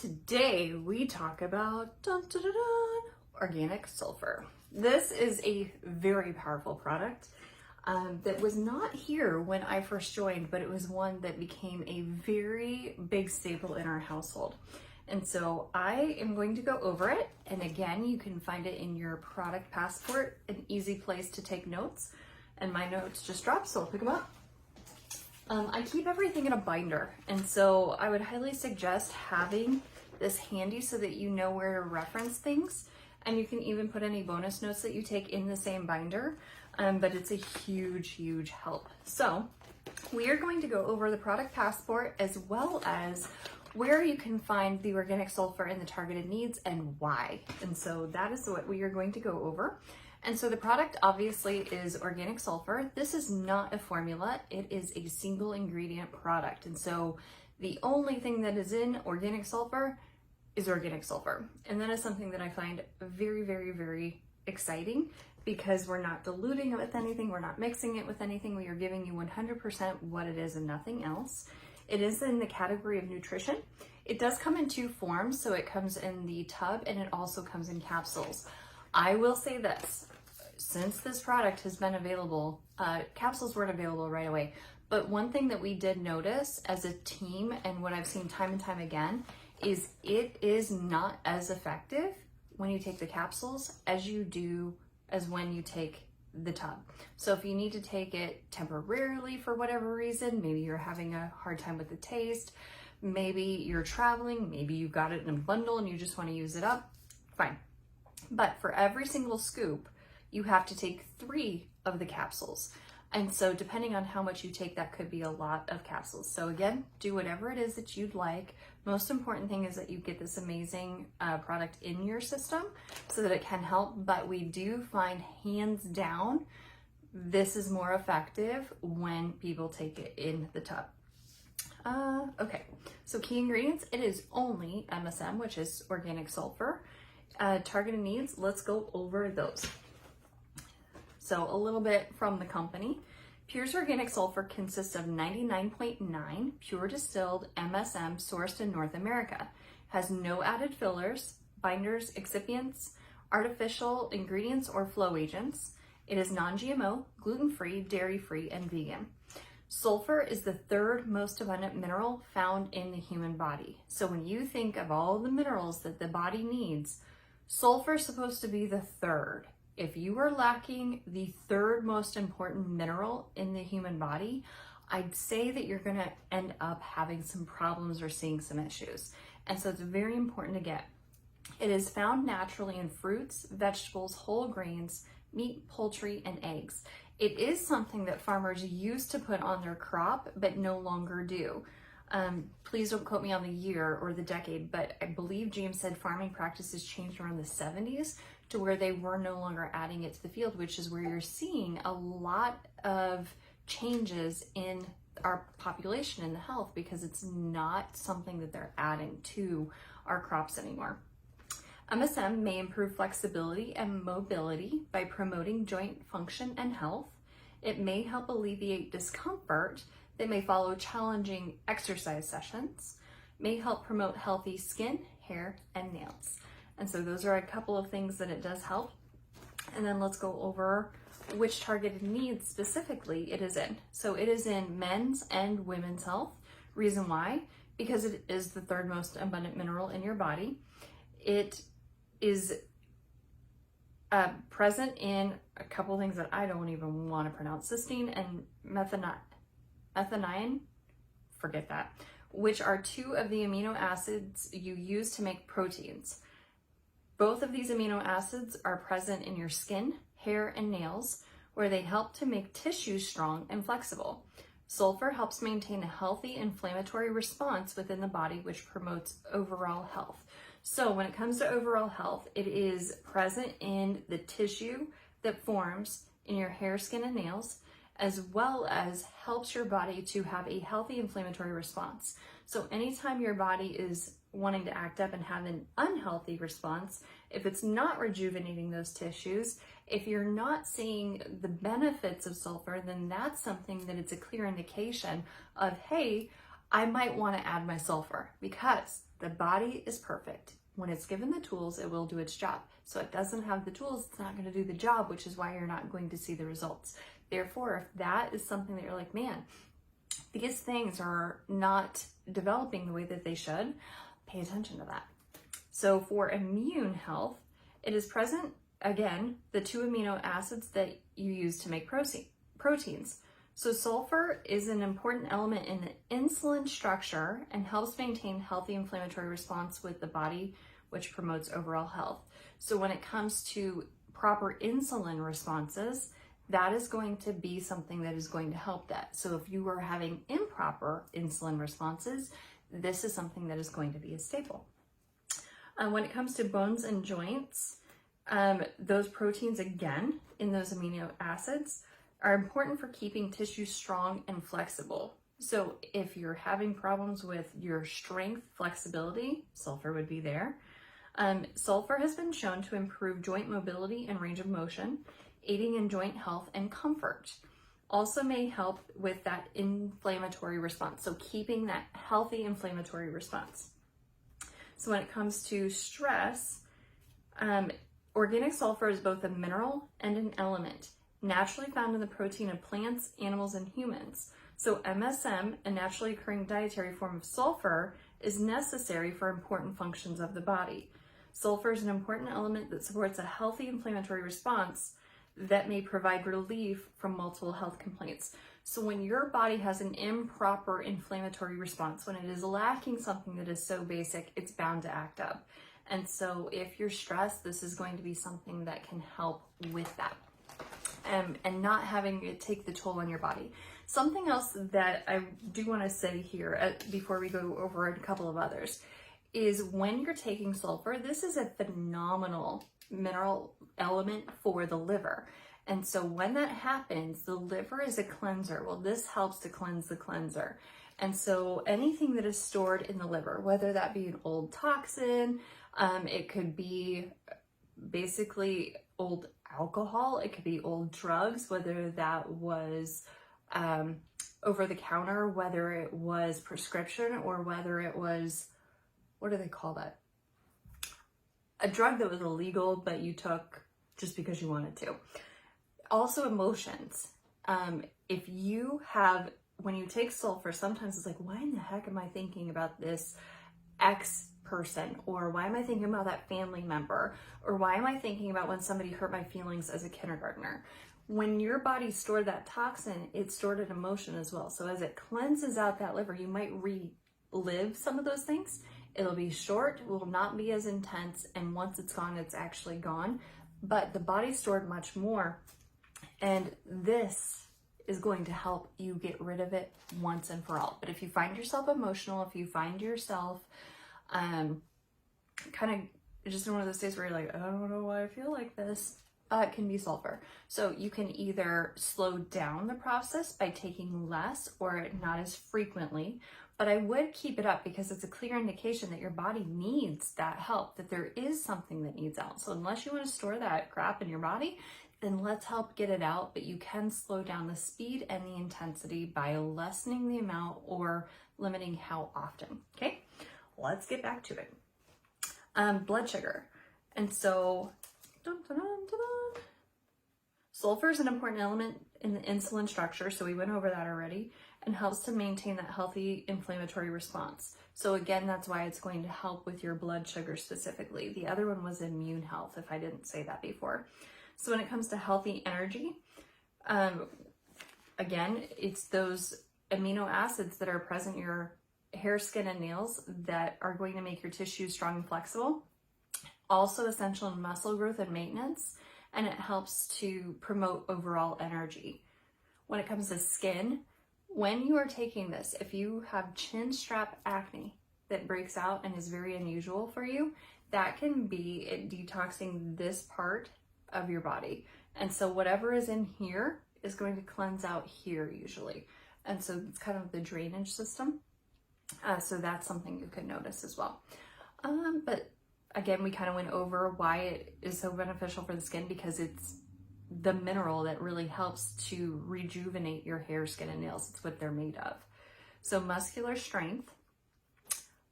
Today we talk about organic sulfur. This is a very powerful product that was not here when I first joined, but it was one that became a very big staple in our household. And so I am going to go over it. And again, you can find it in your product passport, an easy place to take notes. And my notes just dropped, so I'll pick them up. I keep everything in a binder, and so I would highly suggest having this handy so that you know where to reference things, and you can even put any bonus notes that you take in the same binder, but it's a huge help. So we are going to go over the product passport as well as where you can find the organic sulfur in the targeted needs and why. And so that is what we are going to go over. And so the product obviously is organic sulfur. This is not a formula, it is a single ingredient product. And so the only thing that is in organic sulfur is organic sulfur. And that is something that I find very exciting, because we're not diluting it with anything, we're not mixing it with anything, we are giving you 100% what it is and nothing else. It is in the category of nutrition. It does come in two forms, so it comes in the tub and it also comes in capsules. I will say this, since this product has been available, capsules weren't available right away, but one thing that we did notice as a team, and what I've seen time and time again, is it is not as effective when you take the capsules as when you take the tub. So if you need to take it temporarily for whatever reason, maybe you're having a hard time with the taste, maybe you're traveling, maybe you got it in a bundle and you just want to use it up, fine. But for every single scoop, you have to take 3 of the capsules. And so depending on how much you take, that could be a lot of capsules. So again, do whatever it is that you'd like. Most important thing is that you get this amazing product in your system so that it can help. But we do find, hands down, this is more effective when people take it in the tub. Okay, so key ingredients, it is only MSM, which is organic sulfur. Targeted needs, let's go over those. So a little bit from the company. Pure's organic sulfur consists of 99.9 pure distilled MSM sourced in North America. Has no added fillers, binders, excipients, artificial ingredients, or flow agents. It is non-GMO, gluten-free, dairy-free, and vegan. Sulfur is the 3rd most abundant mineral found in the human body. So when you think of all the minerals that the body needs, sulfur is supposed to be the 3rd. If you are lacking the 3rd most important mineral in the human body, I'd say that you're going to end up having some problems or seeing some issues. And so it's very important to get. It is found naturally in fruits, vegetables, whole grains, meat, poultry, and eggs. It is something that farmers used to put on their crop, but no longer do. Please don't quote me on the year or the decade, but I believe James said farming practices changed around the 70s to where they were no longer adding it to the field, which is where you're seeing a lot of changes in our population and the health, because it's not something that they're adding to our crops anymore. MSM may improve flexibility and mobility by promoting joint function and health. It may help alleviate discomfort that may follow challenging exercise sessions, may help promote healthy skin, hair, and nails. And so those are a couple of things that it does help. And then let's go over which targeted needs specifically it is in. So it is in men's and women's health. Reason why? Because it is the 3rd most abundant mineral in your body. It is present in a couple of things that I don't even want to pronounce, cysteine and methionine, forget that, which are 2 of the amino acids you use to make proteins. Both of these amino acids are present in your skin, hair, and nails, where they help to make tissue strong and flexible. Sulfur helps maintain a healthy inflammatory response within the body, which promotes overall health. So when it comes to overall health, it is present in the tissue that forms in your hair, skin, and nails, as well as helps your body to have a healthy inflammatory response. So anytime your body is wanting to act up and have an unhealthy response, if it's not rejuvenating those tissues, if you're not seeing the benefits of sulfur, then that's something that it's a clear indication of, hey, I might want to add my sulfur because the body is perfect. When it's given the tools, it will do its job. So it doesn't have the tools, it's not going to do the job, which is why you're not going to see the results. Therefore, if that is something that you're like, man, these things are not developing the way that they should, pay attention to that. So for immune health, it is present, again, the 2 amino acids that you use to make proteins. So sulfur is an important element in the insulin structure and helps maintain healthy inflammatory response with the body, which promotes overall health. So when it comes to proper insulin responses, that is going to be something that is going to help that. So if you are having improper insulin responses, this is something that is going to be a staple. When it comes to bones and joints, those proteins, again, in those amino acids, are important for keeping tissue strong and flexible. So if you're having problems with your strength, flexibility, sulfur would be there. Sulfur has been shown to improve joint mobility and range of motion, aiding in joint health and comfort. Also may help with that inflammatory response, so keeping that healthy inflammatory response. So when it comes to stress, organic sulfur is both a mineral and an element, naturally found in the protein of plants, animals, and humans. So MSM, a naturally occurring dietary form of sulfur, is necessary for important functions of the body. Sulfur is an important element that supports a healthy inflammatory response that may provide relief from multiple health complaints. So when your body has an improper inflammatory response, when it is lacking something that is so basic, it's bound to act up. And so if you're stressed, this is going to be something that can help with that. And not having it take the toll on your body. Something else that I do want to say here before we go over a couple of others is when you're taking sulfur, this is a phenomenal mineral element for the liver. And so when that happens, the liver is a cleanser. Well, this helps to cleanse the cleanser. And so anything that is stored in the liver, whether that be an old toxin, it could be basically old alcohol, it could be old drugs, whether that was over the counter, whether it was prescription, or whether it was, what do they call that? A drug that was illegal, but you took just because you wanted to. Also emotions. If you have, when you take sulfur, sometimes it's like, why in the heck am I thinking about this X person? Or why am I thinking about that family member? Or why am I thinking about when somebody hurt my feelings as a kindergartner? When your body stored that toxin, it stored an emotion as well. So as it cleanses out that liver, you might relive some of those things. It'll be short, will not be as intense, and once it's gone, it's actually gone. But the body stored much more, and this is going to help you get rid of it once and for all. But if you find yourself emotional, if you find yourself kind of just in one of those days where you're like, I don't know why I feel like this, it can be sulfur. So you can either slow down the process by taking less or not as frequently, but I would keep it up because it's a clear indication that your body needs that help, that there is something that needs out. So unless you want to store that crap in your body, then let's help get it out, but you can slow down the speed and the intensity by lessening the amount or limiting how often, okay? Let's get back to it. Blood sugar. And so, sulfur is an important element in the insulin structure, so we went over that already, and helps to maintain that healthy inflammatory response. So again, that's why it's going to help with your blood sugar specifically. The other one was immune health, if I didn't say that before. So when it comes to healthy energy, again, it's those amino acids that are present in your hair, skin, and nails that are going to make your tissue strong and flexible. Also essential in muscle growth and maintenance, and it helps to promote overall energy. When it comes to skin, when you are taking this, if you have chin strap acne that breaks out and is very unusual for you, that can be it detoxing this part of your body. And so whatever is in here is going to cleanse out here usually. And so it's kind of the drainage system. So that's something you could notice as well. But again, we kind of went over why it is so beneficial for the skin, because it's the mineral that really helps to rejuvenate your hair, skin, and nails. It's what they're made of. So muscular strength,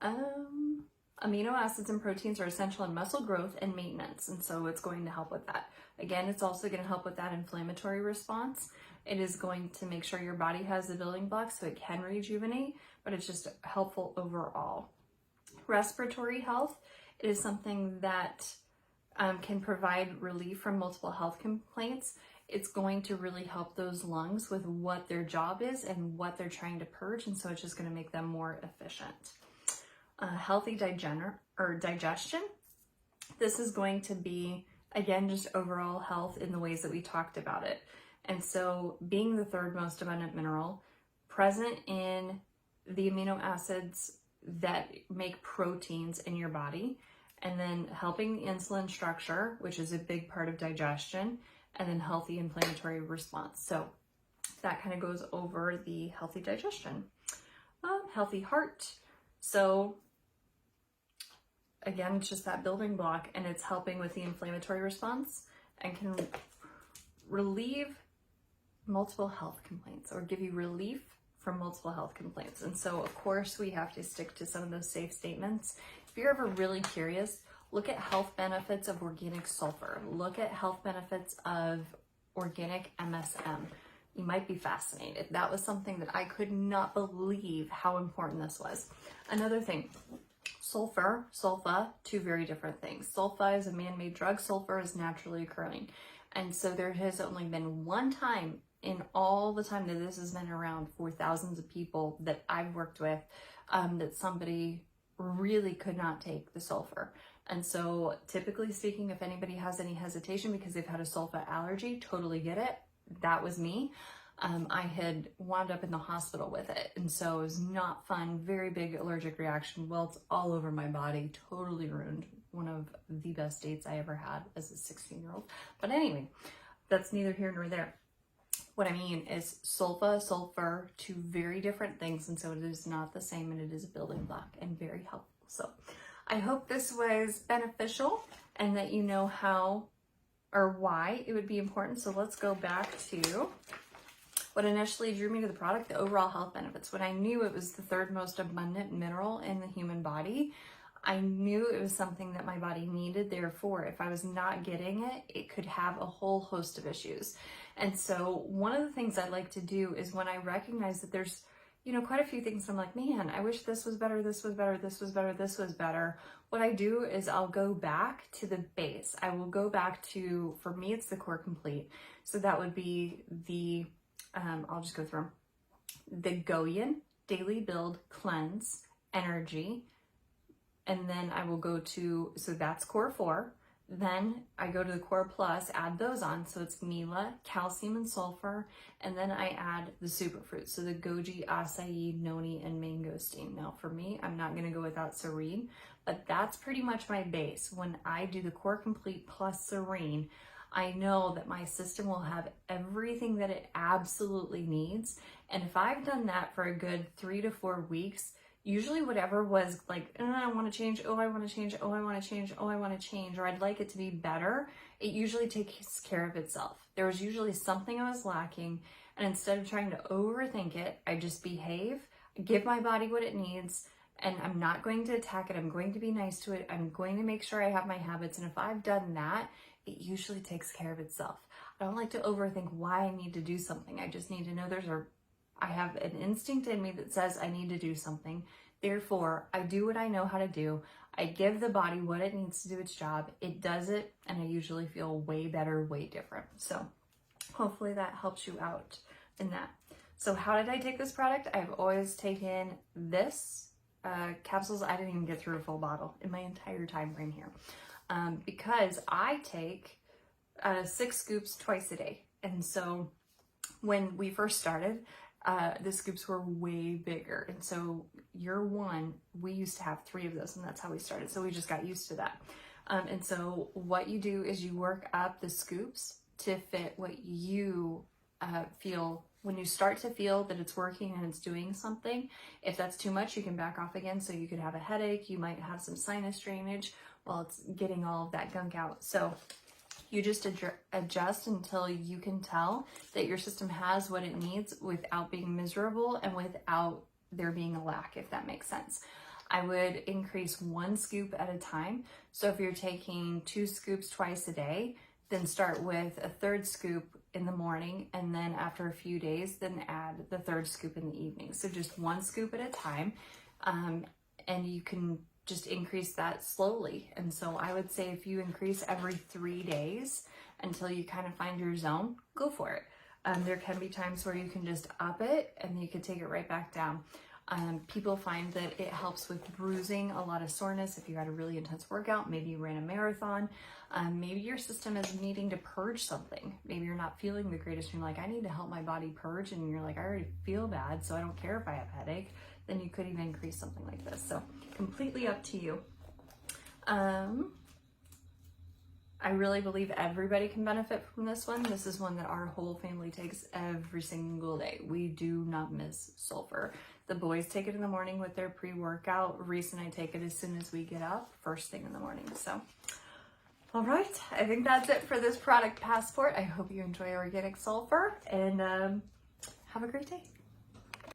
amino acids and proteins are essential in muscle growth and maintenance, and so it's going to help with that. Again, it's also going to help with that inflammatory response. It is going to make sure your body has the building blocks so it can rejuvenate, but it's just helpful overall. Respiratory health, it is something that can provide relief from multiple health complaints. It's going to really help those lungs with what their job is and what they're trying to purge, and so it's just going to make them more efficient. Healthy digestion. This is going to be, again, just overall health in the ways that we talked about it. And so being the third most abundant mineral, present in the amino acids that make proteins in your body, and then helping the insulin structure, which is a big part of digestion, and then healthy inflammatory response. So that kind of goes over the healthy digestion. Healthy heart. So again, it's just that building block, and it's helping with the inflammatory response and can relieve multiple health complaints, or give you relief from multiple health complaints. And so of course we have to stick to some of those safe statements. If you're ever really curious, look at health benefits of organic sulfur. Look at health benefits of organic MSM. You might be fascinated. That was something that I could not believe how important this was. Another thing, sulfur, sulfa, two very different things. Sulfa is a man-made drug, sulfur is naturally occurring. And so there has only been one time in all the time that this has been around for thousands of people that I've worked with, that somebody really could not take the sulfur. And so typically speaking, if anybody has any hesitation because they've had a sulfa allergy, totally get it. That was me. I had wound up in the hospital with it. And so it was not fun, very big allergic reaction, welts all over my body, totally ruined one of the best dates I ever had as a 16-year-old. But anyway, that's neither here nor there. What I mean is sulfa, sulfur, two very different things, and so it is not the same, and it is a building block and very helpful. So I hope this was beneficial and that you know how or why it would be important. So let's go back to what initially drew me to the product, the overall health benefits. When I knew it was the third most abundant mineral in the human body, I knew it was something that my body needed. Therefore, if I was not getting it, it could have a whole host of issues. And so one of the things I like to do is when I recognize that there's, quite a few things, I'm like, man, I wish this was better, this was better, this was better, this was better. What I do is I'll go back to the base. I will go back to, for me, it's the Core Complete. So that would be the, I'll just go through them. The Goyen, Daily Build, Cleanse, Energy. And then I will go to, so that's Core 4. Then I go to the Core Plus, add those on. So it's Mila, calcium and sulfur. And then I add the superfruits. So the goji, acai, noni, and mangosteen. Now for me, I'm not going to go without serene, but that's pretty much my base. When I do the Core Complete plus serene, I know that my system will have everything that it absolutely needs. And if I've done that for a good 3 to 4 weeks, usually whatever was like, I want to change, I want to change, I want to change, I want to change, or I'd like it to be better, it usually takes care of itself. There was usually something I was lacking, and instead of trying to overthink it, I just behave, give my body what it needs, and I'm not going to attack it. I'm going to be nice to it. I'm going to make sure I have my habits, and if I've done that, it usually takes care of itself. I don't like to overthink why I need to do something. I just need to know I have an instinct in me that says I need to do something. Therefore, I do what I know how to do. I give the body what it needs to do its job. It does it, and I usually feel way better, way different. So hopefully that helps you out in that. So how did I take this product? I've always taken this capsules. I didn't even get through a full bottle in my entire time frame here, because I take 6 scoops twice a day. And so when we first started, the scoops were way bigger. And so year 1, we used to have 3 of those, and that's how we started. So we just got used to that. And so what you do is you work up the scoops to fit what you feel. When you start to feel that it's working and it's doing something, if that's too much, you can back off again. So you could have a headache, you might have some sinus drainage while it's getting all of that gunk out. So you just adjust until you can tell that your system has what it needs without being miserable and without there being a lack, if that makes sense. I would increase 1 scoop at a time. So if you're taking 2 scoops twice a day, then start with a 3rd scoop in the morning, and then after a few days, then add the 3rd scoop in the evening. So just 1 scoop at a time, and you can just increase that slowly. And so I would say if you increase every 3 days until you kind of find your zone, go for it. There can be times where you can just up it and you can take it right back down. People find that it helps with bruising, a lot of soreness. If you had a really intense workout, maybe you ran a marathon, maybe your system is needing to purge something. Maybe you're not feeling the greatest. You're like, I need to help my body purge. And you're like, I already feel bad, so I don't care if I have a headache. Then you could even increase something like this. So completely up to you. I really believe everybody can benefit from this one. This is one that our whole family takes every single day. We do not miss sulfur. The boys take it in the morning with their pre-workout. Reese and I take it as soon as we get up, first thing in the morning. So, all right, I think that's it for this product passport. I hope you enjoy organic sulfur, and have a great day.